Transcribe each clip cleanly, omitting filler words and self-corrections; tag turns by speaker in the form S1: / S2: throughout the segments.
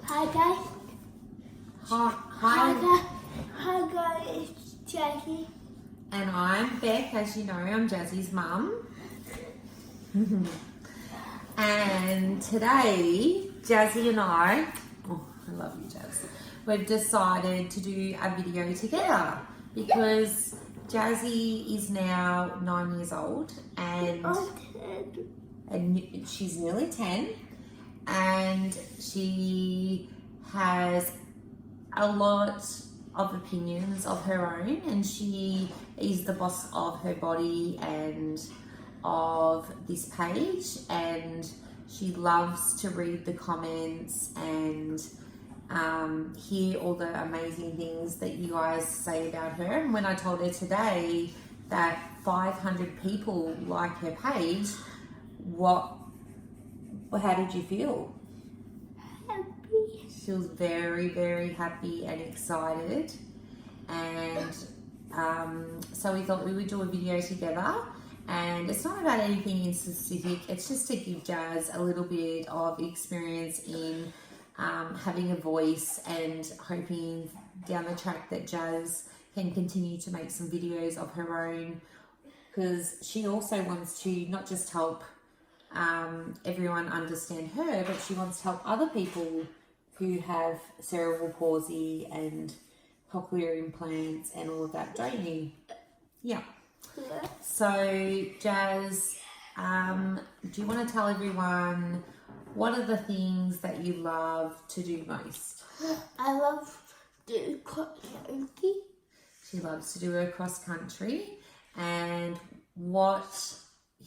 S1: Hi guys. Hi guys, it's Jackie.
S2: And I'm Beck, as you know, I'm Jazzy's mum. And today, Jazzy and I love you, Jazz, we've decided to do a video together because Jazzy is now 9 years old and she's nearly 10, and she has a lot of opinions of her own, and she is the boss of her body and of this page, and she loves to read the comments and hear all the amazing things that you guys say about her. And when I told her today that 500 people like her page, how did you feel?
S1: Happy.
S2: She was very, very happy and excited, and so we thought we would do a video together. And it's not about anything in specific, it's just to give Jazz a little bit of experience in having a voice, and hoping down the track that Jazz can continue to make some videos of her own, because she also wants to not just help everyone understand her, but she wants to help other people who have cerebral palsy and cochlear implants and all of that, don't you? Yeah. So, Jazz, do you want to tell everyone what are the things that you love to do most?
S1: I love to cross country.
S2: She loves to do her cross country. And what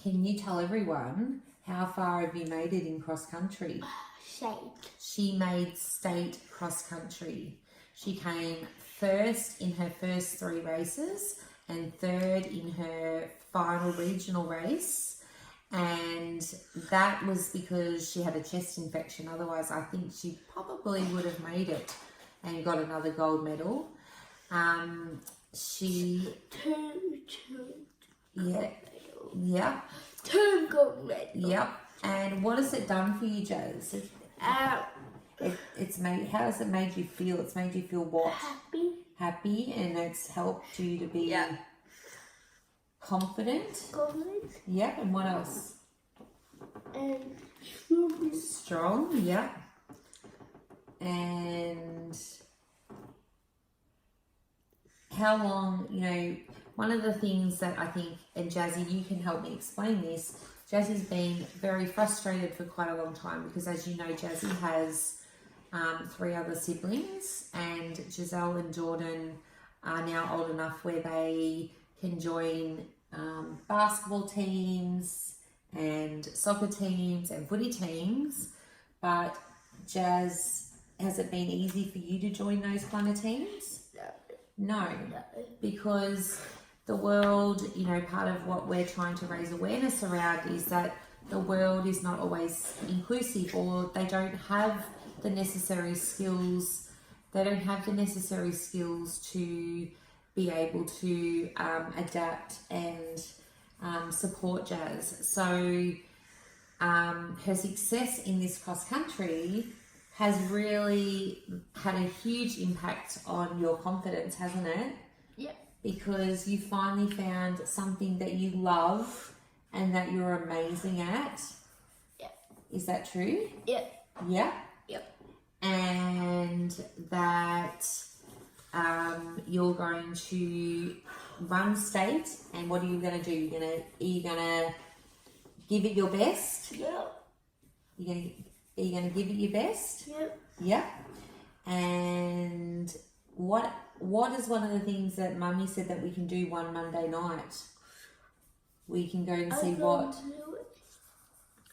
S2: can you tell everyone? How far have you made it in cross country?
S1: State.
S2: She made state cross country. She came first in her first 3 races and third in her final regional race. And that was because she had a chest infection. Otherwise, I think she probably would have made it and got another gold medal. She... Yeah.
S1: 2 gold medals.
S2: Yep. And what has it done for you, Jazz? It's made. How has it made you feel? It's made you feel what? Happy, and it's helped you to be confident. Yep. And what else?
S1: And
S2: strong. Yep. And how long? One of the things that I think, and Jazzy, you can help me explain this. Jazzy's been very frustrated for quite a long time because, as you know, Jazzy has 3 other siblings, and Giselle and Jordan are now old enough where they can join basketball teams and soccer teams and footy teams. But Jazz, has it been easy for you to join those kind of teams? No, because the world, part of what we're trying to raise awareness around is that the world is not always inclusive, or they don't have the necessary skills. They don't have the necessary skills to be able to adapt and support Jazz. So her success in this cross country has really had a huge impact on your confidence, hasn't it?
S1: Yeah.
S2: Because you finally found something that you love and that you're amazing at.
S1: Yeah.
S2: Is that true?
S1: Yeah.
S2: Yeah.
S1: Yep.
S2: And that you're going to run state, and what are you going to do? Are you going to give it your best?
S1: Yeah.
S2: Are you going to give it your best?
S1: Yep.
S2: Yeah. And what is one of the things that Mummy said that we can do one Monday night? We can go and see what?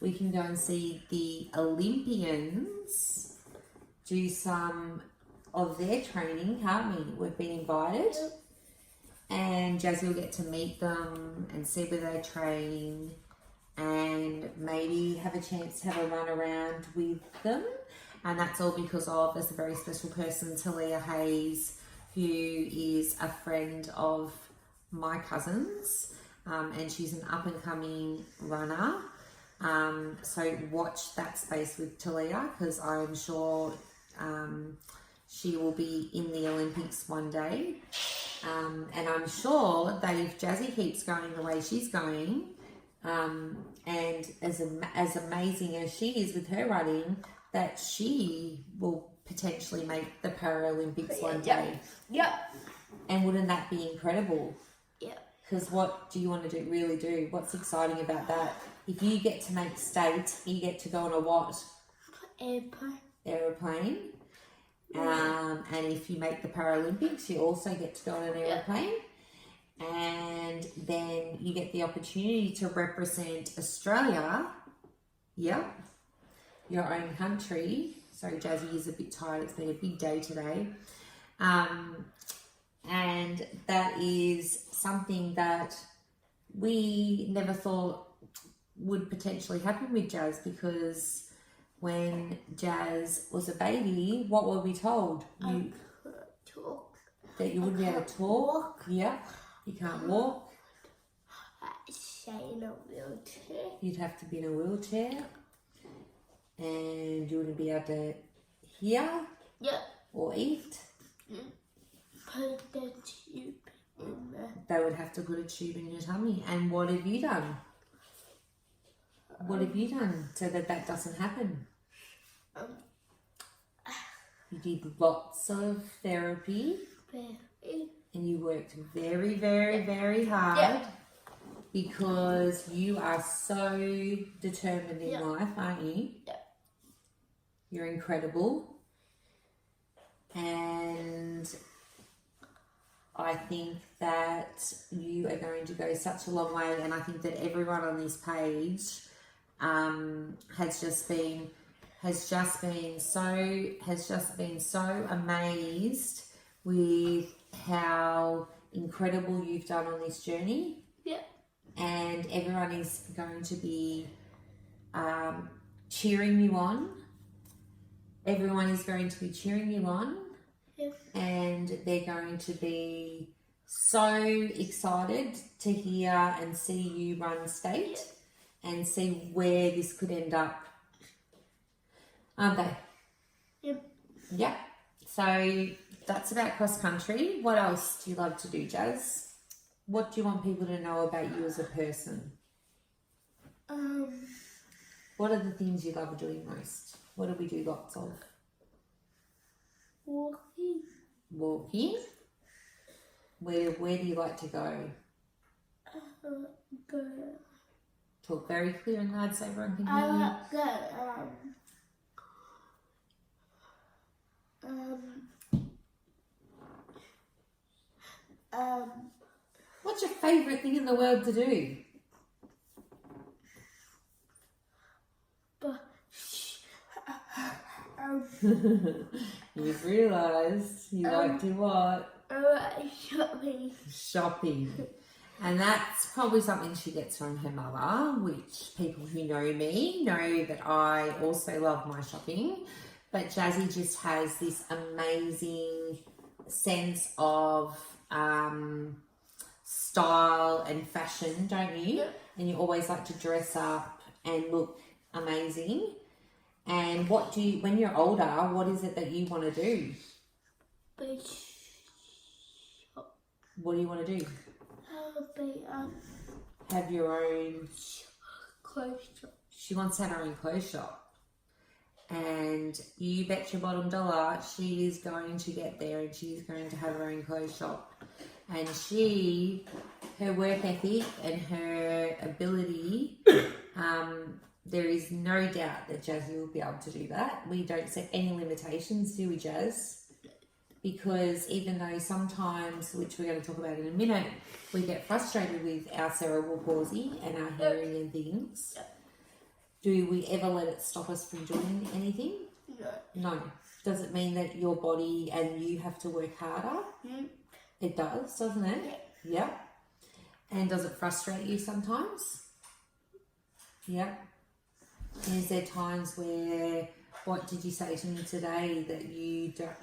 S2: We can go and see the Olympians do some of their training, can't we? We've been invited.
S1: Yep. And
S2: Jazzy will get to meet them and see where they train, and maybe have a chance to have a run around with them. And that's all because of, there's a very special person, Talia Hayes, who is a friend of my cousin's, and she's an up-and-coming runner. So watch that space with Talia, because I'm sure she will be in the Olympics one day. And I'm sure that if Jazzy keeps going the way she's going, and as amazing as she is with her running, that she will potentially make the Paralympics one day.
S1: Yep.
S2: And wouldn't that be incredible?
S1: Yep.
S2: Because what do you want to do? Really do? What's exciting about that? If you get to make state, you get to go on a what? Aeroplane. And if you make the Paralympics, you also get to go on an aeroplane. And then you get the opportunity to represent Australia. Yep. Your own country. Sorry, Jazzy is a bit tired. It's been a big day today. And that is something that we never thought would potentially happen with Jazz, because when Jazz was a baby, what were we told?
S1: I couldn't talk.
S2: That you wouldn't be able to talk. Yeah. You can't walk.
S1: I'd stay in a wheelchair.
S2: You'd have to be in a wheelchair. And you wouldn't be able to hear.
S1: Yep.
S2: Or eat.
S1: Put the tube in there.
S2: They would have to put a tube in your tummy. And what have you done? What have you done so that that doesn't happen? You did lots of therapy. And you worked very, very, very hard. Because you are so determined in life, aren't you? You're incredible. And I think that you are going to go such a long way, and I think that everyone on this page has just been so amazed with how incredible you've done on this journey. And everyone is going to be cheering you on. Everyone is going to be cheering you on. And they're going to be so excited to hear and see you run state and see where this could end up. Aren't they? Yep. So that's about cross country. What else do you love to do, Jazz? What do you want people to know about you as a person? What are the things you love doing most? What do we do lots of? Walking. Where do you like to go? Talk very clear and loud so everyone can hear you. What's your favourite thing in the world to do? You've realised you like to what? Shopping. And that's probably something she gets from her mother, which people who know me know that I also love my shopping. But Jazzy just has this amazing sense of style and fashion, don't you? And you always like to dress up and look amazing. And what do you, when you're older, what is it that you want to do? What do you want to do? Have your own
S1: clothes shop.
S2: She wants to have her own clothes shop. And you bet your bottom dollar she is going to get there, and she's going to have her own clothes shop. And her work ethic and her ability, there is no doubt that Jazzy will be able to do that. We don't set any limitations, do we, Jazz? Because even though sometimes, which we're going to talk about in a minute, we get frustrated with our cerebral palsy and our hearing and things, do we ever let it stop us from doing anything? No. Does it mean that your body and you have to work harder? It does, doesn't it? Yeah. And does it frustrate you sometimes? Yeah. And is there times where, what did you say to me today, that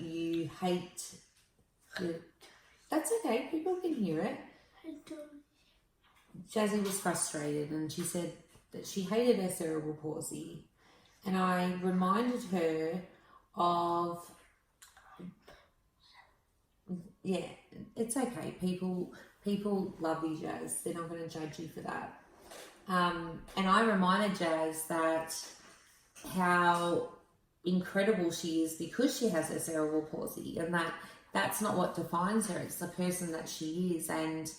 S2: you hate? That's okay, people can hear it. Jazzy was frustrated and she said that she hated her cerebral palsy. And I reminded her of, yeah, it's okay. People love you, Jazz. They're not going to judge you for that. And I reminded Jazz that how incredible she is because she has her cerebral palsy, and that's not what defines her. It's the person that she is, and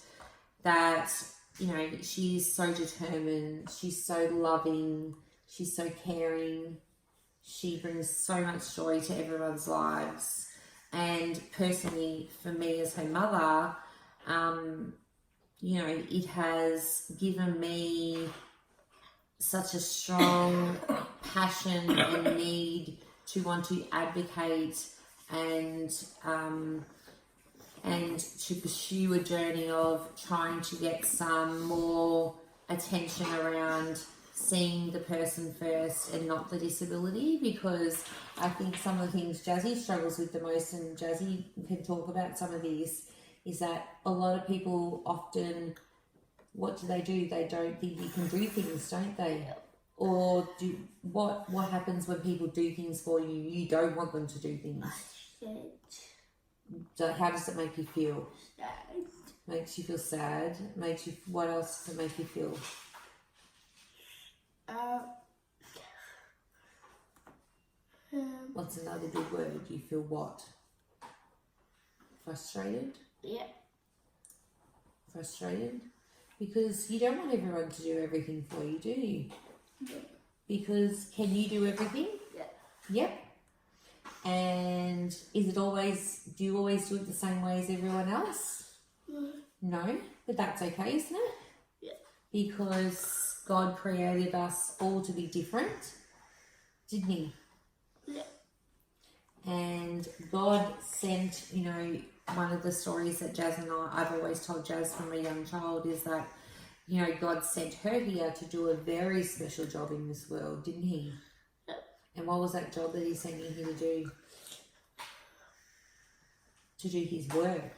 S2: that, you know, she's so determined, she's so loving, she's so caring, she brings so much joy to everyone's lives. And personally, for me as her mother, you know, it has given me such a strong passion and need to want to advocate and to pursue a journey of trying to get some more attention around seeing the person first and not the disability, because I think some of the things Jazzy struggles with the most, and Jazzy can talk about some of these, is that a lot of people often, what do? They don't think you can do things, don't they? Or what happens when people do things for you? You don't want them to do things. So how does it make you feel?
S1: Sad.
S2: Makes you feel sad. Makes you. What else does it make you feel? What's another good word? You feel what? Frustrated?
S1: Yeah.
S2: Frustrated? Because you don't want everyone to do everything for you, do you?
S1: Yeah.
S2: Because can you do everything?
S1: Yeah.
S2: Yep. And do you always do it the same way as everyone else? No, but that's okay, isn't it?
S1: Yeah.
S2: Because God created us all to be different, didn't he?
S1: Yeah.
S2: And God sent, you know, one of the stories that Jazz and I've always told Jazz from a young child is that, you know, God sent her here to do a very special job in this world, didn't he?
S1: Yeah.
S2: And what was that job that he sent you here to do? To do his work.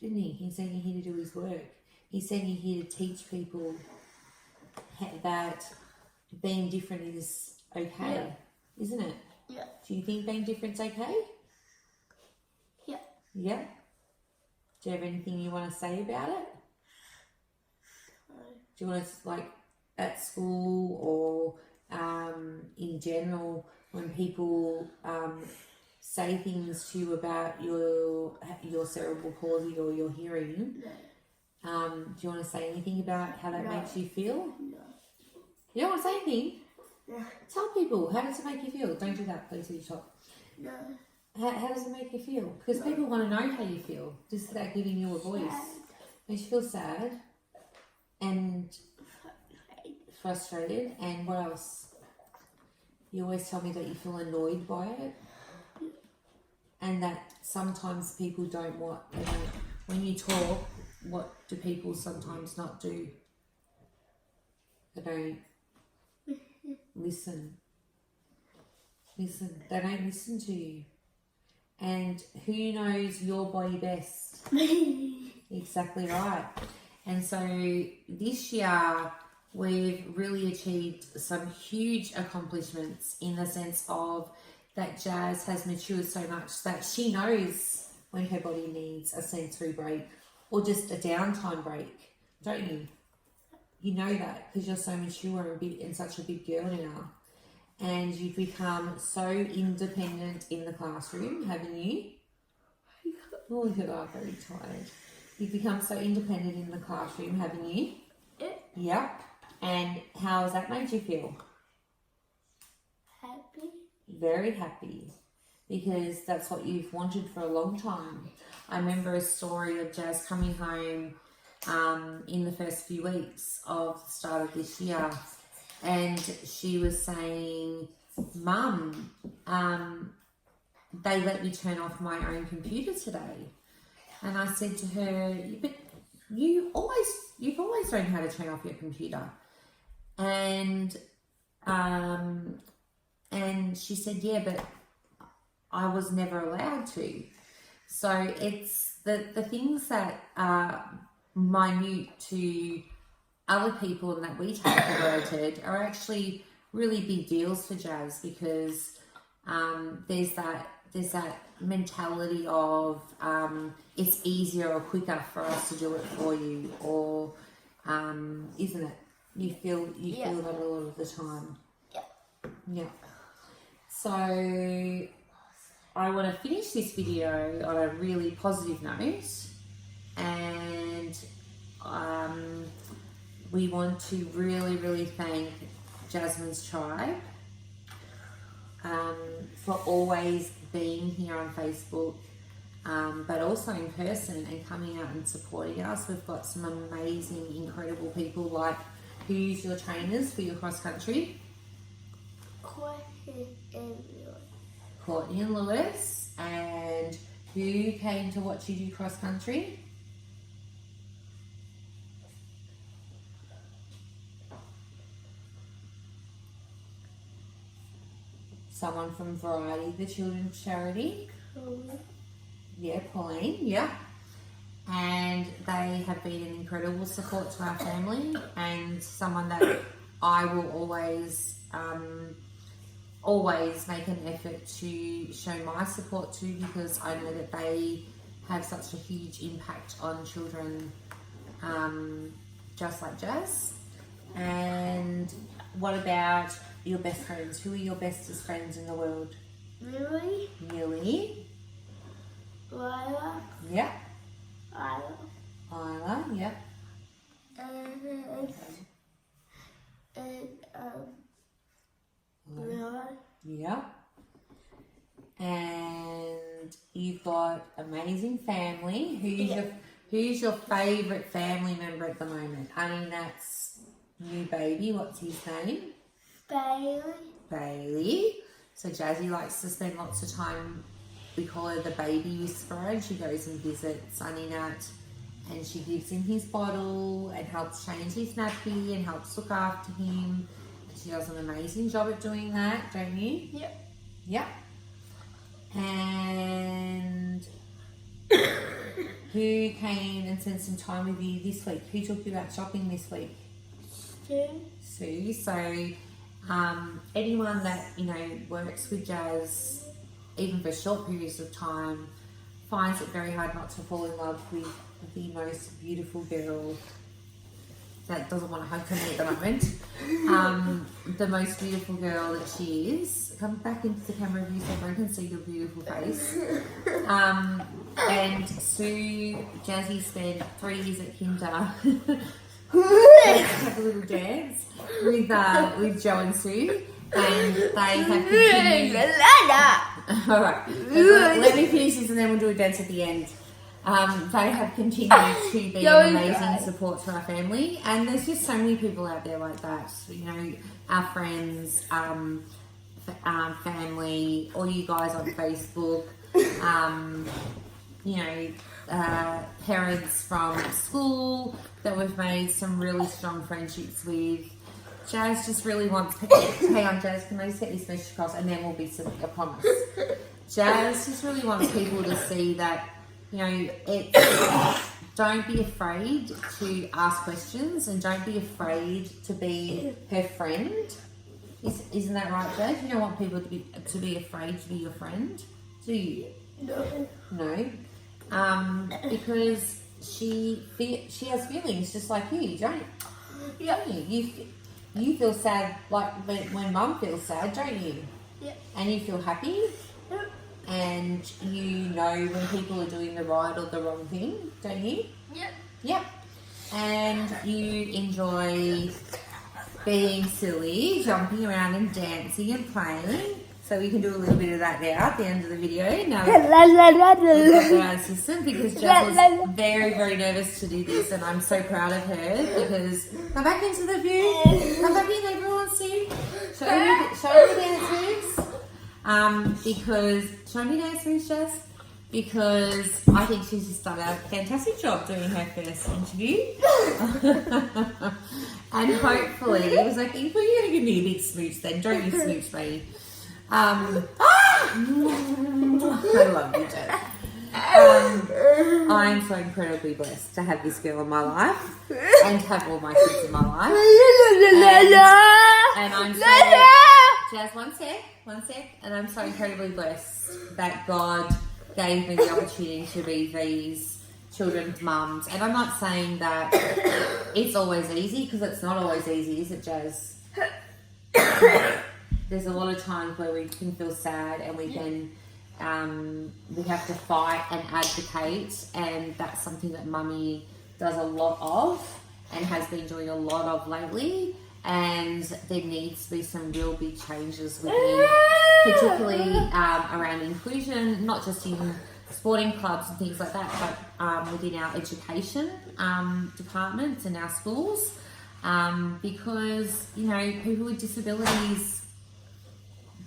S2: Didn't he? He sent you here to do his work. He sent you here to teach people that being different is okay, isn't it?
S1: Yeah.
S2: Do you think being different's okay?
S1: Yeah.
S2: Yeah. Do you have anything you want to say about it? Do you want to, like, at school or in general, when people say things to you about your cerebral palsy or your hearing, do you want to say anything about how that makes you feel?
S1: No.
S2: You don't want to say anything?
S1: No.
S2: Tell people, how does it make you feel? Don't do that, please, you stop.
S1: No.
S2: How does it make you feel? Because people want to know how you feel, just without giving you a voice. Makes you feel sad and frustrated, and what else? You always tell me that you feel annoyed by it, and that sometimes people don't want, when you talk, what do people sometimes not do? They don't listen. They don't listen to you. And who knows your body best? Exactly right. And so this year we've really achieved some huge accomplishments in the sense of that Jazz has matured so much that she knows when her body needs a sensory break or just a downtime break, don't you? You know that because you're so mature and such a big girl now. And you've become so independent in the classroom, haven't you? Oh, you are very tired. You've become so independent in the classroom, haven't you?
S1: Yeah.
S2: Yep. And how has that made you feel?
S1: Happy.
S2: Very happy. Because that's what you've wanted for a long time. I remember a story of Jazz coming home in the first few weeks of the start of this year. And she was saying, Mum, they let me turn off my own computer today. And I said to her, but you've always known how to turn off your computer. And she said, yeah, but I was never allowed to. So it's the things that are minute to other people and that we take for granted are actually really big deals for Jazz, because there's that mentality of it's easier or quicker for us to do it for you, or isn't it? You feel that a lot of the time. Yeah. So I want to finish this video on a really positive note, and we want to really thank Jasmine's Tribe for always being here on Facebook, but also in person and coming out and supporting us. We've got some amazing, incredible people. Like, who's your trainers for your cross country? Courtney and Lewis. And who came to watch you do cross country? Someone from Variety, the children's charity. Yeah, Pauline, yeah. And they have been an incredible support to our family, and someone that I will always make an effort to show my support to, because I know that they have such a huge impact on children, just like Jazz. And what about your best friends? Who are your bestest friends in the world?
S1: Millie. Lila.
S2: Yeah.
S1: Isla.
S2: Yeah.
S1: Lila.
S2: Yeah. And you've got amazing family. Who's your favourite family member at the moment? I mean, that's new baby. What's his name? Bailey. So Jazzy likes to spend lots of time. We call her the baby whisperer, and she goes and visits Sunny Nut, and she gives him his bottle and helps change his nappy and helps look after him. And she does an amazing job at doing that, don't you?
S1: Yep.
S2: Yep. And who came and spent some time with you this week? Who took you out shopping this week? Sue. So anyone that, works with Jazz, even for short periods of time, finds it very hard not to fall in love with the most beautiful girl that doesn't want to hug me at the moment. The most beautiful girl that she is. Come back into the camera view so everyone can see your beautiful face. And Sue, Jazzy spent 3 years at Kinder. Have a little dance with Joe and Sue, and they have continued. All right, let me finish this and then we'll do a dance at the end. They have continued to be an amazing support to our family, and there's just so many people out there like that. Our friends, family, all you guys on Facebook, parents from school that we've made some really strong friendships with. Jazz just really wants... Hang on, Jazz, can I just get this message across, and then we'll be silly, I promise. Jazz just really wants people to see that, don't be afraid to ask questions, and don't be afraid to be her friend. Isn't that right, Jazz? You don't want people to be afraid to be your friend, do you? No. Because she has feelings just like you, don't you? You feel sad like when Mum feels sad, don't you?
S1: Yep.
S2: And you feel happy?
S1: Yep.
S2: And you know when people are doing the right or the wrong thing, don't you?
S1: Yep.
S2: Yep. And you enjoy being silly, jumping around and dancing and playing. So we can do a little bit of that now at the end of the video. Now we've got the assistant, because Jazz was very, very nervous to do this, and I'm so proud of her, because come back into the view. Come back in, everyone, see. Show me dance moves. Show me dance moves, Jazz. Because I think she's just done a fantastic job doing her first interview. And hopefully, it was like, you're going to give me a big smooch then, don't you smooch me? I love you, Jazz. I'm so incredibly blessed to have this girl in my life and to have all my kids in my life. And I'm so Jazz, one sec. And I'm so incredibly blessed that God gave me the opportunity to be these children's mums. And I'm not saying that it's always easy, because it's not always easy, is it, Jazz? There's a lot of times where we can feel sad and we can we have to fight and advocate, and that's something that Mummy does a lot of and has been doing a lot of lately. And there needs to be some real big changes within, particularly around inclusion, not just in sporting clubs and things like that, but within our education departments and our schools, because, you know, people with disabilities,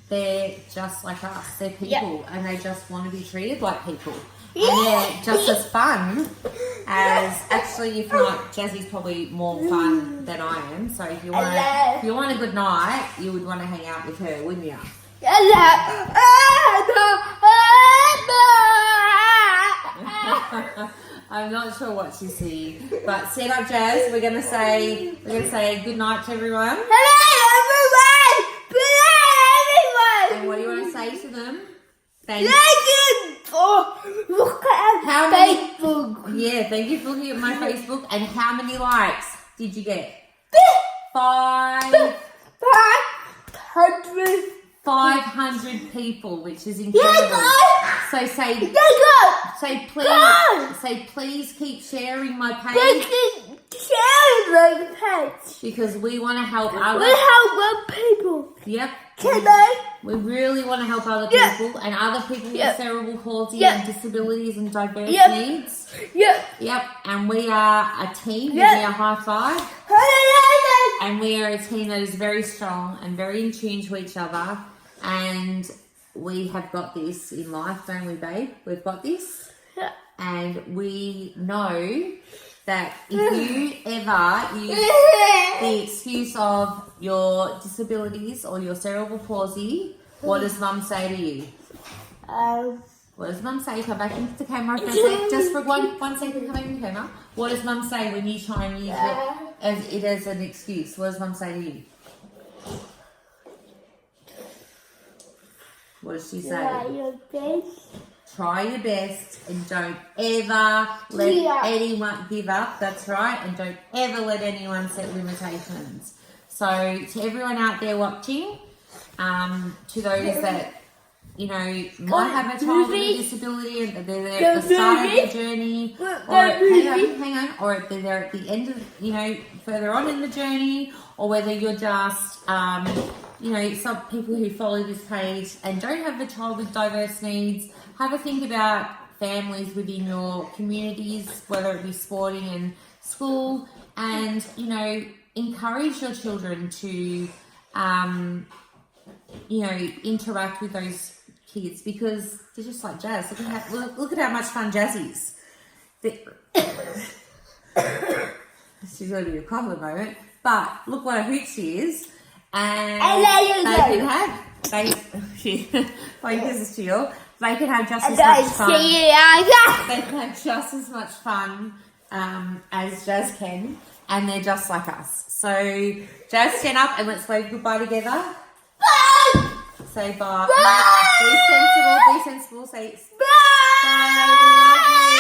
S2: they're just like us. They're people, and they just want to be treated like people. And they're just as fun as, actually, if not, Jazzy's probably more fun than I am. So if you want a good night, you would want to hang out with her, wouldn't you? I'm not sure what she's saying, but set up, Jazz. We're gonna say good night to everyone.
S1: Hello, everyone. Good night, everyone.
S2: And what do you want to say to them? Thank
S1: you for looking at Facebook.
S2: Yeah, thank you for looking at my Facebook. And how many likes did you get? 500 people, which is incredible. So please keep sharing my page. Because we want to help other
S1: people.
S2: Yep.
S1: Can I?
S2: We really want to help other people and other people with cerebral palsy and disabilities and diverse needs. Yep. And we are a team. Give me a high five. And we are a team that is very strong and very in tune to each other. And we have got this in life, don't we, babe? We've got this. And we know that if you ever use the excuse of your disabilities or your cerebral palsy, what does Mum say to you? What does Mum say? Come back into the camera for a sec. Just for one second, come back into the camera. What does Mum say when you try and use it as an excuse? What does Mum say to you? What does she say?
S1: Try your best.
S2: Try your best and don't ever let anyone give up. That's right. And don't ever let anyone set limitations. So to everyone out there watching, to those that, you know, might have a child with a disability and they're at the start of their journey, or hang on, or if they're at the end of, you know, further on in the journey, or whether you're just, you know, some people who follow this page and don't have a child with diverse needs, have a think about families within your communities, whether it be sporting and school, and, you know, encourage your children to, you know, interact with those kids, because they're just like Jazz. Look at how much fun Jazz is. She's going to be a cough at the moment, but look what a hoot she is. And they can have just as much fun. They can have just as much fun as Jazz can, and they're just like us. So Jazz, stand up and let's wave goodbye together.
S1: Bye.
S2: Say bye.
S1: Bye.
S2: Be sensible. Say bye. Bye. We love you.